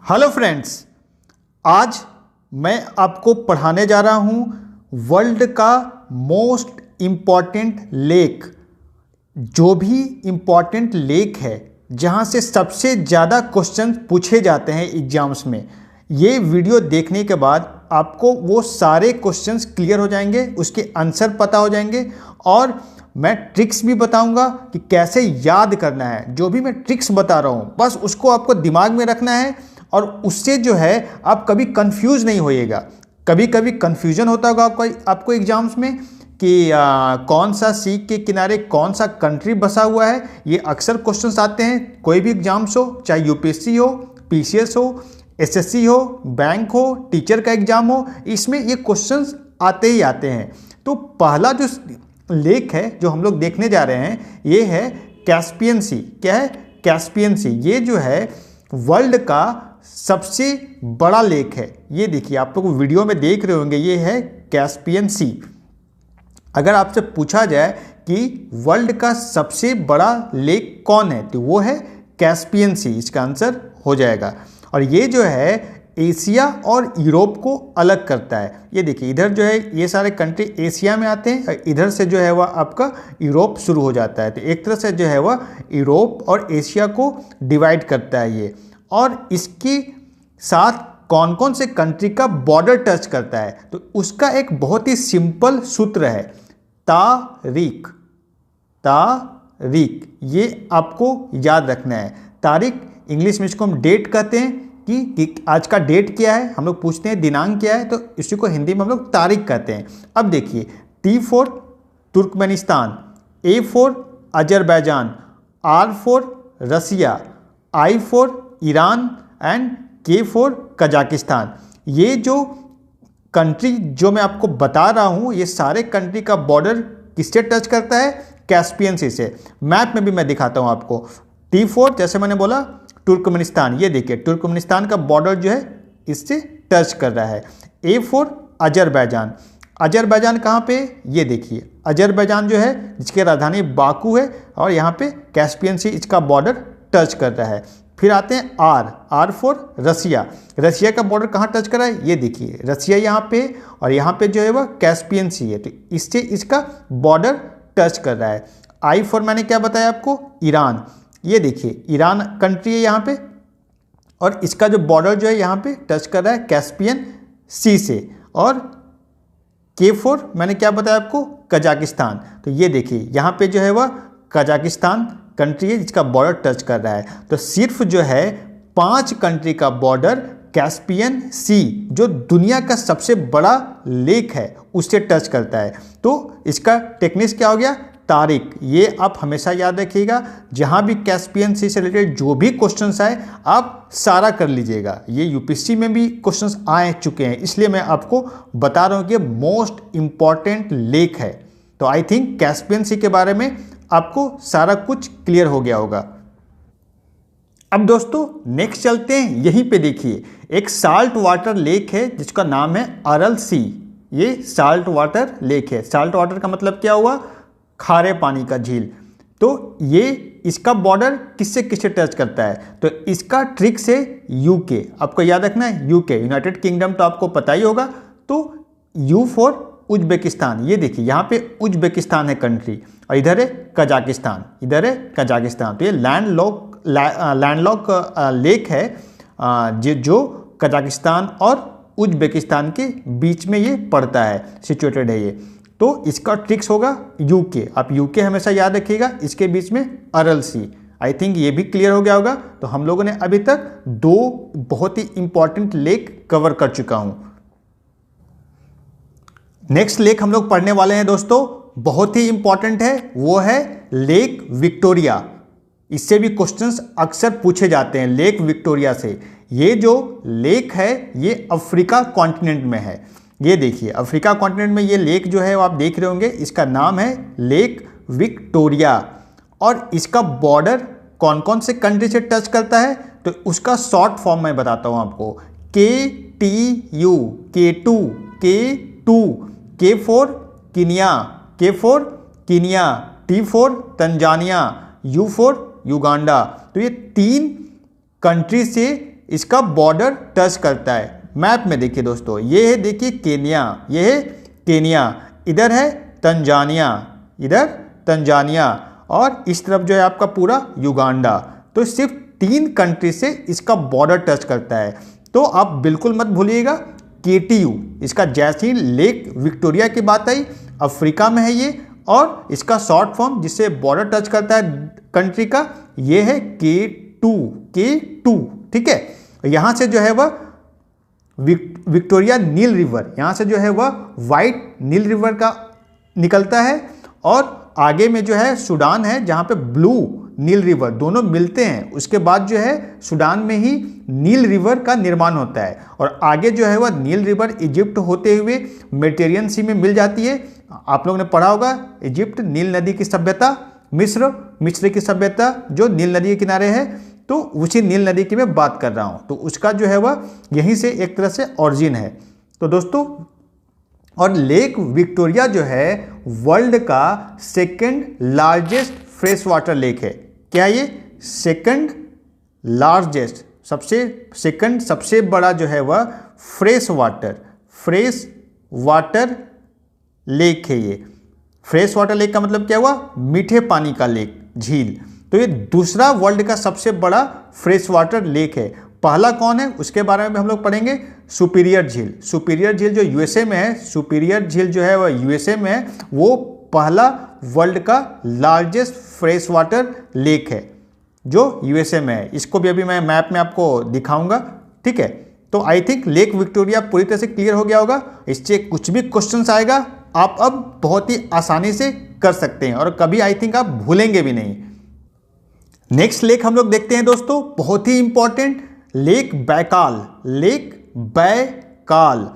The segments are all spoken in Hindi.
हेलो फ्रेंड्स, आज मैं आपको पढ़ाने जा रहा हूँ वर्ल्ड का मोस्ट इम्पॉर्टेंट लेक। जो भी इम्पॉर्टेंट लेक है जहाँ से सबसे ज़्यादा क्वेश्चन पूछे जाते हैं एग्जाम्स में, ये वीडियो देखने के बाद आपको वो सारे क्वेश्चंस क्लियर हो जाएंगे, उसके आंसर पता हो जाएंगे और मैं ट्रिक्स भी बताऊंगा कि कैसे याद करना है। जो भी मैं ट्रिक्स बता रहा हूँ बस उसको आपको दिमाग में रखना है और उससे जो है आप कभी कंफ्यूज नहीं होइएगा। कभी कभी कंफ्यूजन होता होगा आपको एग्जाम्स में कि कौन सा सी के किनारे कौन सा कंट्री बसा हुआ है। ये अक्सर क्वेश्चंस आते हैं कोई भी एग्जाम्स हो, चाहे यूपीएससी हो, पीसीएस हो, एसएससी हो, बैंक हो, टीचर का एग्जाम हो, इसमें ये क्वेश्चंस आते ही आते हैं। तो पहला जो लेक है जो हम लोग देखने जा रहे हैं ये है कैस्पियन सी। क्या है? कैस्पियन सी। ये जो है वर्ल्ड का सबसे बड़ा लेक है। ये देखिए, आप लोग वीडियो में देख रहे होंगे, ये है कैस्पियन सी। अगर आपसे पूछा जाए कि वर्ल्ड का सबसे बड़ा लेक कौन है तो वो है कैस्पियन सी, इसका आंसर हो जाएगा। और ये जो है एशिया और यूरोप को अलग करता है। ये देखिए, इधर जो है ये सारे कंट्री एशिया में आते हैं और इधर से जो है वह आपका यूरोप शुरू हो जाता है। तो एक तरह से जो है वह यूरोप और एशिया को डिवाइड करता है ये। और इसके साथ कौन कौन से कंट्री का बॉर्डर टच करता है तो उसका एक बहुत ही सिंपल सूत्र है, तारीख। तारीख ये आपको याद रखना है। तारीख इंग्लिश में इसको हम डेट कहते हैं कि आज का डेट क्या है। हम लोग पूछते हैं दिनांक क्या है तो इसी को हिंदी में हम लोग तारीख कहते हैं। अब देखिए, T for Turkmenistan, A for Azerbaijan, R for Russia, I for Iran and K for Kazakhstan. ये जो कंट्री जो मैं आपको बता रहा हूँ ये सारे कंट्री का बॉर्डर किससे टच करता है? कैस्पियन सी से। मैप में भी मैं दिखाता हूँ आपको। टी फॉर जैसे मैंने बोला तुर्कमेनिस्तान, ये देखिए तुर्कमेनिस्तान का बॉर्डर जो है इससे टच कर रहा है। ए फॉर अजरबैजान। अजरबैजान कहाँ पे? ये देखिए अजरबैजान जो है जिसकी राजधानी बाकू है और यहाँ पे कैस्पियन सी इसका बॉर्डर टच कर रहा है। फिर आते हैं आर फॉर रसिया। रसिया का बॉर्डर कहाँ टच कर रहा है? ये देखिए रसिया यहाँ पे और यहाँ पे जो है वह कैस्पियन सी है तो इससे इसका बॉर्डर टच कर रहा है। आई फॉर मैंने क्या बताया आपको? ईरान। ये देखिए ईरान कंट्री है यहाँ पे और इसका जो बॉर्डर जो है यहाँ पे टच कर रहा है कैस्पियन सी से। और के फॉर मैंने क्या बताया आपको? कजाकिस्तान। तो ये देखिए यहाँ पे जो है वह कजाकिस्तान कंट्री है जिसका बॉर्डर टच कर रहा है। तो सिर्फ जो है 5 कंट्री का बॉर्डर कैस्पियन सी जो दुनिया का सबसे बड़ा लेक है उससे टच करता है। तो इसका टेक्निक्स क्या हो गया? तारीख। ये आप हमेशा याद रखिएगा। जहाँ भी कैस्पियन सी से रिलेटेड जो भी क्वेश्चंस आए आप सारा कर लीजिएगा। ये यूपीएससी में भी क्वेश्चंस आ चुके हैं इसलिए मैं आपको बता रहा हूँ कि मोस्ट इम्पॉर्टेंट लेक है। तो आई थिंक कैस्पियन सी के बारे में आपको सारा कुछ क्लियर हो गया होगा। अब दोस्तों नेक्स्ट चलते हैं। यहीं पे देखिए एक साल्ट वाटर लेक है जिसका नाम है अरल सी। ये साल्ट वाटर लेक है। साल्ट वाटर का मतलब क्या हुआ? खारे पानी का झील। तो ये इसका बॉर्डर किससे किससे टच करता है? तो इसका ट्रिक से यूके। आपको याद रखना है यूके, यूनाइटेड किंगडम तो आपको पता ही होगा। तो यू फॉर उज्बेकिस्तान। ये देखिए यहाँ पे उज्बेकिस्तान है कंट्री और इधर है कजाकिस्तान, इधर है कजाकिस्तान। तो ये लैंडलॉक लेक है जो कजाकिस्तान और उज्बेकिस्तान के बीच में ये पड़ता है, सिचुएटेड है ये। तो इसका ट्रिक्स होगा यूके। आप यूके हमेशा याद रखिएगा। इसके बीच में अरल सी। आई थिंक ये भी क्लियर हो गया होगा। तो हम लोगों ने अभी तक 2 बहुत ही इंपॉर्टेंट लेक कवर कर चुका हूं। नेक्स्ट लेक हम लोग पढ़ने वाले हैं दोस्तों, बहुत ही इंपॉर्टेंट है, वो है लेक विक्टोरिया। इससे भी क्वेश्चंस अक्सर पूछे जाते हैं लेक विक्टोरिया से। ये जो लेक है ये अफ्रीका कॉन्टिनेंट में है। ये देखिए अफ्रीका कॉन्टिनेंट में ये लेक जो है वो आप देख रहे होंगे, इसका नाम है लेक विक्टोरिया। और इसका बॉर्डर कौन कौन से कंट्री से टच करता है तो उसका शॉर्ट फॉर्म मैं बताता हूँ आपको। KTU, K2, के फॉर किनिया, के for Kenya, T for Tanzania, you for Uganda. तो ये 3 कंट्री से इसका बॉर्डर टच करता है। मैप में देखिए दोस्तों, ये है देखिए केनिया, ये है केनिया, इधर है तंजानिया, इधर तंजानिया, और इस तरफ जो है आपका पूरा युगांडा। तो सिर्फ 3 कंट्री से इसका बॉर्डर टच करता है। तो आप बिल्कुल मत भूलिएगा KTU, इसका जैसे ही लेक विक्टोरिया की बात आई, अफ्रीका में है ये, और इसका शॉर्ट फॉर्म जिससे बॉर्डर टच करता है कंट्री का, ये है K2, ठीक है। यहाँ से जो है वह विक्टोरिया नील रिवर, यहाँ से जो है वह वाइट नील रिवर का निकलता है, और आगे में जो है सूडान है जहाँ पे ब्लू नील रिवर दोनों मिलते हैं। उसके बाद जो है सूडान में ही नील रिवर का निर्माण होता है, और आगे जो है वह नील रिवर इजिप्ट होते हुए मेडिटेरियन सी में मिल जाती है। आप लोगों ने पढ़ा होगा इजिप्ट, नील नदी की सभ्यता, मिस्र की सभ्यता जो नील नदी के किनारे है, तो उसी नील नदी की मैं बात कर रहा हूँ। तो उसका जो है वह यहीं से एक तरह से ऑरिजिन है। तो दोस्तों, और लेक विक्टोरिया जो है वर्ल्ड का 2nd largest fresh water lake है। क्या ये 2nd लार्जेस्ट, सबसे बड़ा जो है वह फ्रेश वाटर लेक है। ये फ्रेश वाटर लेक का मतलब क्या हुआ? मीठे पानी का लेक, झील। तो ये दूसरा वर्ल्ड का सबसे बड़ा फ्रेश वाटर लेक है। पहला कौन है उसके बारे में हम लोग पढ़ेंगे, सुपीरियर झील। सुपीरियर झील जो यूएसए में है, सुपीरियर झील जो है वह यूएसए में है, वो पहला वर्ल्ड का लार्जेस्ट फ्रेश वाटर लेक है जो यूएसए में है। इसको भी अभी मैं मैप में आपको दिखाऊंगा, ठीक है। तो आई थिंक लेक विक्टोरिया पूरी तरह से क्लियर हो गया होगा। इससे कुछ भी क्वेश्चंस आएगा आप अब बहुत ही आसानी से कर सकते हैं, और कभी आई थिंक आप भूलेंगे भी नहीं। नेक्स्ट लेक हम लोग देखते हैं दोस्तों, बहुत ही important, lake Baikal. Lake Baikal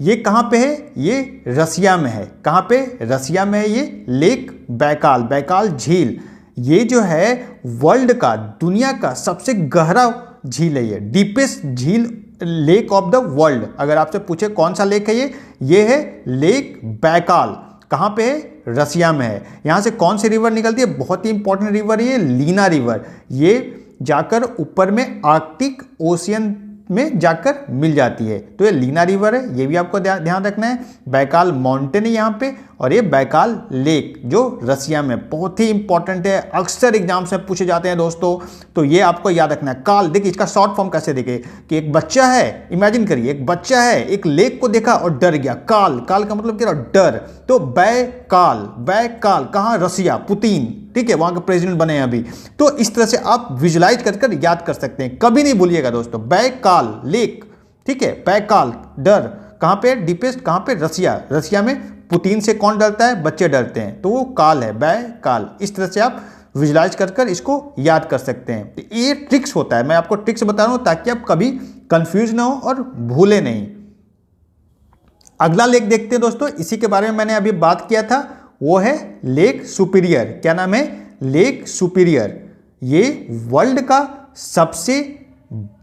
ये कहाँ पे है? ये रसिया में है। कहाँ पे? रसिया में है ये लेक बैकाल, बैकाल झील। ये जो है वर्ल्ड का, दुनिया का सबसे गहरा झील है। ये डीपेस्ट झील लेक ऑफ द वर्ल्ड। अगर आपसे पूछे कौन सा लेक है ये है लेक बैकाल। कहाँ पे है? रसिया में है। यहाँ से कौन सी रिवर निकलती है? बहुत ही इंपॉर्टेंट रिवर है ये, लीना रिवर। ये जाकर ऊपर में आर्कटिक ओशियन में जाकर मिल जाती है। तो ये लीना रिवर है, ये भी आपको ध्यान रखना है। बैकाल माउंटेन है यहाँ पे, और ये बैकाल लेक जो रसिया में, बहुत ही इंपॉर्टेंट है, अक्सर एग्जाम्स में पूछे जाते हैं दोस्तों। तो ये आपको याद रखना है। काल, देखिए इसका शॉर्ट फॉर्म कैसे देखे कि एक बच्चा है, इमेजिन करिए एक बच्चा है, एक लेक को देखा और डर गया। काल, काल का मतलब क्या? डर। तो बैकाल, बैकाल कहाँ? रसिया, पुतिन, ठीक है, वहां के प्रेसिडेंट बने हैं अभी। तो इस तरह से आप विजुलाइज कर याद कर सकते हैं, कभी नहीं भूलिएगा दोस्तों। बैकाल लेक, ठीक है, बैकाल, डर कहां पे? डीपेस्ट कहां पे? रसिया। रसिया में पुतिन से कौन डरता है? बच्चे डरते हैं, तो वो काल है, बैकाल। इस तरह से आप विजुलाइज कर इसको याद कर सकते हैं। तो ये ट्रिक्स होता है, मैं आपको ट्रिक्स बता रहा हूं ताकि आप कभी कंफ्यूज ना हो और भूले नहीं। अगला लेक देखते हैं दोस्तों, इसी के बारे में मैंने अभी बात किया था, वो है लेक सुपीरियर। क्या नाम है? Lake superior. ये वर्ल्ड का सबसे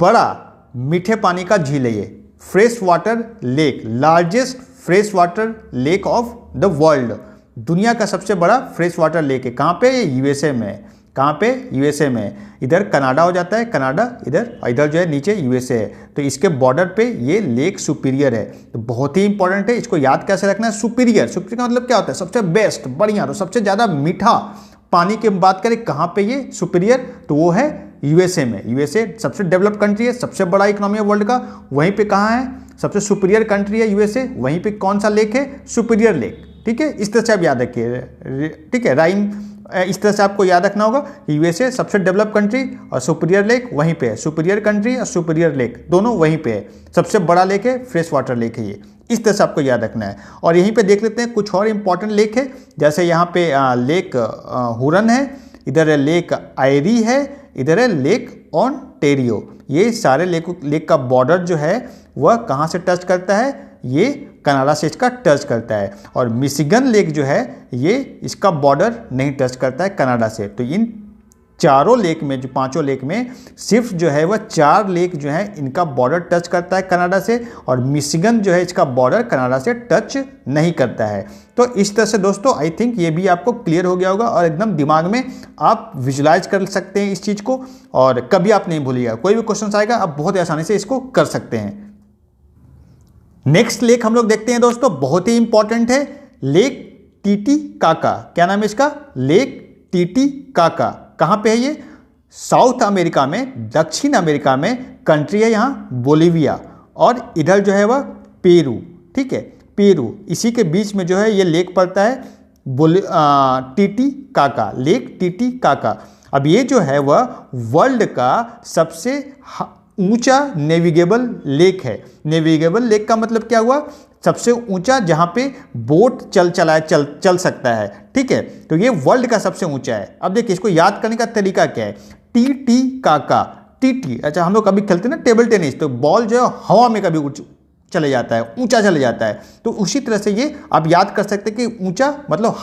बड़ा मीठे पानी का झील है। ये fresh water lake, largest fresh water lake of the world. दुनिया का सबसे बड़ा फ्रेश वाटर लेक है। कहाँ पे? यूएसए में। कहाँ पे? यूएसए में। इधर कनाडा हो जाता है, कनाडा इधर जो है नीचे यूएसए है। तो इसके बॉर्डर पे ये लेक सुपीरियर है। तो बहुत ही इंपॉर्टेंट है, इसको याद कैसे रखना है? सुपीरियर, सुपीरियर का मतलब क्या होता है? सबसे बेस्ट, बढ़िया। तो सबसे ज़्यादा मीठा पानी की बात करें, कहाँ पे ये सुपीरियर? तो वो है यूएसए में। यूएसए सबसे डेवलप्ड कंट्री है, सबसे बड़ा इकोनॉमी है वर्ल्ड का। वहीं पे कहाँ है? सबसे सुपीरियर कंट्री है यूएसए। वहीं पे कौन सा लेक है? सुपीरियर लेक, ठीक है। इस तरह से आप याद रखिए, ठीक है, राइम इस तरह से आपको याद रखना होगा कि यूएसए सबसे डेवलप कंट्री और सुपीरियर लेक वहीं पे है। सुपीरियर कंट्री और सुपीरियर लेक दोनों वहीं पे है। सबसे बड़ा लेक है, फ्रेश वाटर लेक है ये। इस तरह से आपको याद रखना है। और यहीं पे देख लेते हैं कुछ और इंपॉर्टेंट लेक है, जैसे यहाँ पे लेक हुरन है, इधर लेक आयरी है, इधर है लेक ऑन्टेरियो। ये सारे लेक का बॉर्डर जो है वह कहाँ से टच करता है? ये कनाडा से इसका टच करता है। और मिशिगन लेक जो है ये इसका बॉर्डर नहीं टच करता है कनाडा से। तो इन चारों लेक में, जो पांचों लेक में सिर्फ जो है वह 4 लेक जो है इनका बॉर्डर टच करता है कनाडा से, और मिशिगन जो है इसका बॉर्डर कनाडा से टच नहीं करता है। तो इस तरह से दोस्तों आई थिंक ये भी आपको क्लियर हो गया होगा और एकदम दिमाग में आप विजुलाइज कर सकते हैं इस चीज़ को, और कभी आप नहीं भूलिएगा। कोई भी क्वेश्चन आएगा आप बहुत आसानी से इसको कर सकते हैं। नेक्स्ट लेक हम लोग देखते हैं दोस्तों, बहुत ही इंपॉर्टेंट है, लेक टीटीकाका। क्या नाम है इसका? Lake Titicaca. कहाँ पे है ये? साउथ अमेरिका में, दक्षिण अमेरिका में कंट्री है यहाँ बोलिविया, और इधर जो है वह पेरू। ठीक है, पेरू, इसी के बीच में जो है ये लेक पड़ता है टीटीकाका, लेक टीटीकाका। अब ये जो है वह वर्ल्ड का सबसे ऊंचा नेविगेबल लेक है। नेविगेबल लेक का मतलब क्या हुआ? सबसे ऊंचा जहां पे बोट चल सकता है। ठीक है, तो ये वर्ल्ड का सबसे ऊंचा है। अब देखिए इसको याद करने का तरीका क्या है, टीटीकाका, टीटी। अच्छा, हम लोग कभी खेलते हैं ना टेबल टेनिस, तो बॉल जो है हवा में कभी चले जाता है, ऊंचा चले जाता है, तो उसी तरह से ये आप याद कर सकते हैं कि ऊंचा मतलब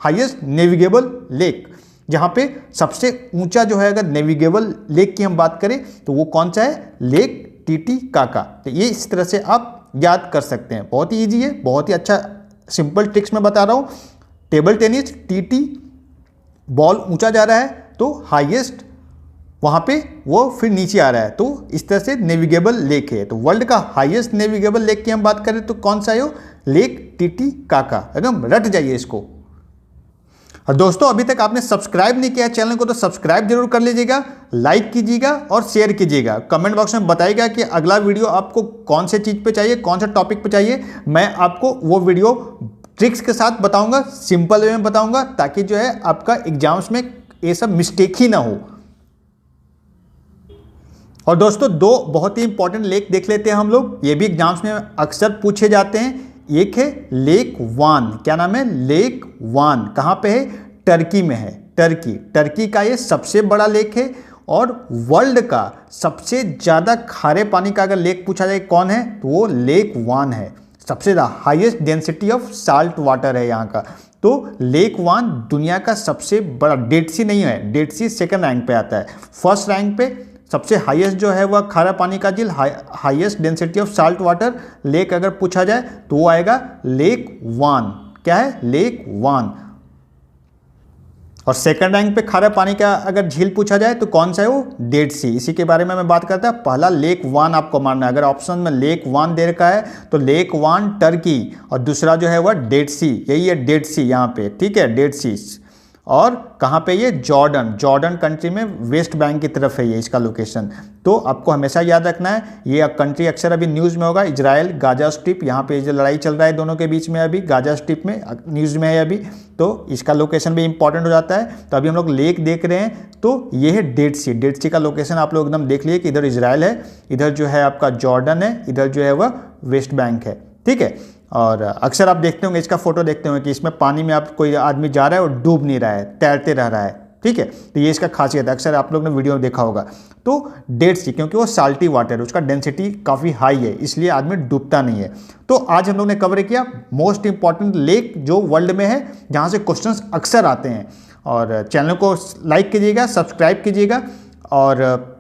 हाईएस्ट नेविगेबल लेक। जहाँ पे सबसे ऊंचा जो है, अगर नेविगेबल लेक की हम बात करें तो वो कौन सा है? Lake Titicaca. तो ये इस तरह से आप याद कर सकते हैं, बहुत ही ईजी है, बहुत ही अच्छा सिंपल ट्रिक्स में बता रहा हूँ। टेबल टेनिस, टीटी, बॉल ऊंचा जा रहा है तो हाईएस्ट वहाँ पे वो फिर नीचे आ रहा है, तो इस तरह से नेविगेबल लेक है। तो वर्ल्ड का हाईएस्ट नेविगेबल लेक की हम बात करें तो कौन सा है वो? Lake Titicaca. एकदम रट जाइए इसको। और दोस्तों अभी तक आपने सब्सक्राइब नहीं किया है चैनल को तो सब्सक्राइब जरूर कर लीजिएगा, लाइक कीजिएगा और शेयर कीजिएगा। कमेंट बॉक्स में बताइएगा कि अगला वीडियो आपको कौन से चीज़ पे चाहिए, कौन सा टॉपिक पे चाहिए। मैं आपको वो वीडियो ट्रिक्स के साथ बताऊंगा, सिंपल वे में बताऊंगा, ताकि जो है आपका एग्जाम्स में ये सब मिस्टेक ही ना हो। और दोस्तों 2 बहुत ही इंपॉर्टेंट लेक देख लेते हैं हम लोग, ये भी एग्जाम्स में अक्सर पूछे जाते हैं। एक है लेक वान। क्या नाम है? लेक वान। कहाँ पे है? टर्की में है। टर्की का ये सबसे बड़ा लेक है, और वर्ल्ड का सबसे ज़्यादा खारे पानी का अगर लेक पूछा जाए कौन है तो वो लेक वान है। सबसे ज़्यादा highest density of salt water है यहाँ का। तो लेक वान दुनिया का सबसे बड़ा, डेड सी नहीं है, डेड सी सेकेंड रैंक पे आता है। फर्स्ट रैंक पे सबसे हाईएस्ट जो है वह खारा पानी का झील, highest density of salt water lake अगर पूछा जाए तो वो आएगा लेक वान। क्या है? लेक वान। और सेकंड रैंक पे खारा पानी का अगर झील पूछा जाए तो कौन सा है वो? डेड सी। इसी के बारे में मैं बात करता हूँ। पहला लेक वान आपको मानना है। अगर ऑप्शन में लेक वान दे रखा है तो लेक वान टर्की, और दूसरा जो है वह डेड सी, यही है डेड सी यहाँ पे। ठीक है, डेड सी। और कहाँ पे ये? जॉर्डन कंट्री में वेस्ट बैंक की तरफ है ये इसका लोकेशन। तो आपको हमेशा याद रखना है, ये कंट्री अक्सर अभी न्यूज़ में होगा, इजराइल गाजा स्ट्रिप, यहाँ पे जो लड़ाई चल रहा है दोनों के बीच में, अभी गाजा स्ट्रिप में न्यूज़ में है अभी, तो इसका लोकेशन भी इंपॉर्टेंट हो जाता है। तो अभी हम लोग लेक देख रहे हैं, तो ये है डेड सी का लोकेशन आप लोग एकदम देख लिए कि इधर इजराइल है, इधर जो है आपका जॉर्डन है, इधर जो है वह वेस्ट बैंक है। ठीक है, और अक्सर आप देखते होंगे, इसका फोटो देखते होंगे कि इसमें पानी में आप कोई आदमी जा रहा है और डूब नहीं रहा है, तैरते रह रहा है। ठीक है, तो ये इसका खासियत है, अक्सर आप लोग ने वीडियो में देखा होगा। तो डेड सी क्योंकि वो साल्टी वाटर है, उसका डेंसिटी काफ़ी हाई है, इसलिए आदमी डूबता नहीं है। तो आज हम लोग ने कवर किया मोस्ट इंपॉर्टेंट लेक जो वर्ल्ड में है, जहाँ से क्वेश्चंस अक्सर आते हैं। और चैनल को लाइक कीजिएगा, सब्सक्राइब कीजिएगा, और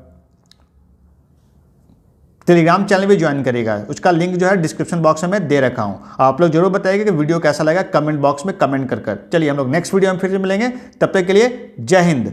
टेलीग्राम चैनल भी ज्वाइन करेगा, उसका लिंक जो है डिस्क्रिप्शन बॉक्स में मैं दे रखा हूँ। आप लोग जरूर बताइएगा कि वीडियो कैसा लगा, कमेंट बॉक्स में कमेंट कर। चलिए हम लोग नेक्स्ट वीडियो में फिर से मिलेंगे, तब तक के लिए जय हिंद।